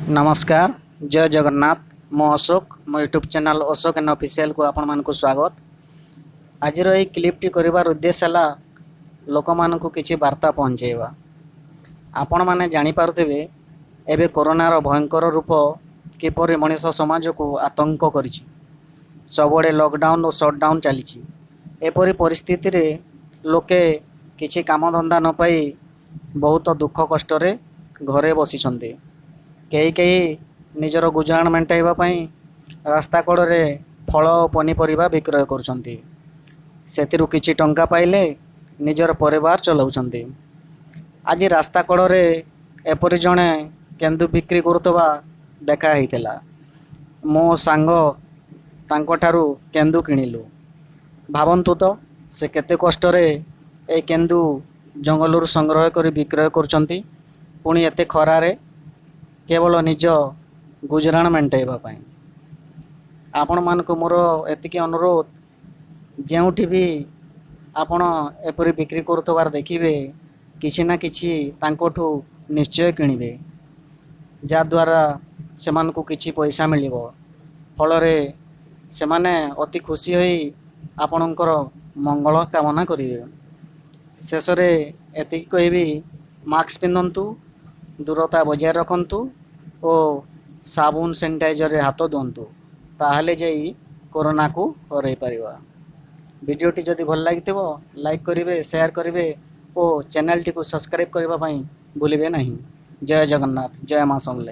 नमस्कार। जय जगन्नाथ। मो अशोक मो YouTube channel Ashok and official को आपण मानक स्वागत। आज क्लिप्टी कर उद्देश्य है लोक मानक किसी वार्ता पहुँचेवा। आपण मैंने जापारे एवं कोरोनार भयंकर रूप किपर मनीष समाज को आतंक कर सबुड़े लॉकडाउन और शटडाउन चली एपरी परिस्थिति रे लोके किसी काम धंदा न पाई बहुत दुख कष्ट घरे बसी कई निजर गुजराण मेटाइवाई रास्ता कड़े फल पनीपरिया विक्रय करूँ किछि टंका पाइले निजर परिवार चलाउछन्ति। आज रास्ता कड़े एपरी जड़े केन्दु बिक्री करुवा देखाही मो सांग तांको केन्दु किणिलु। भावन्तु तो से केते कष्ट ए केन्दु जंगलरू संग्रह कर विक्रय करुछन्ति पुणी एते खरारे केवल निज गुजराण मेटाइवाई। आपण मानक मोर एतिकी अनुरोध जेउठी भी आपण एपरी बिक्री करुवार देखिए किसी ना किसी तांकोठू निश्चय किणिबे जद्वारा से मानकु किछि पैसा मिलिबो। फलरे से माने अति खुशी होई आपणकर मंगल कामना करिवे। शेष एतिकी कहबी मास्क पिंधन्तु, दूरता बजाय रखन्तु और साबुन सैनिटाइजर रे हाथ धोतु ताहले जाई कोरोना को हरई पारिबा। वीडियोटी जदि भल लागिथिबो लाइक करिवे, शेयर करिवे और चैनल टी को सब्सक्राइब करबा पई भूलिबे नहीं। जय जगन्नाथ, जय मां समले।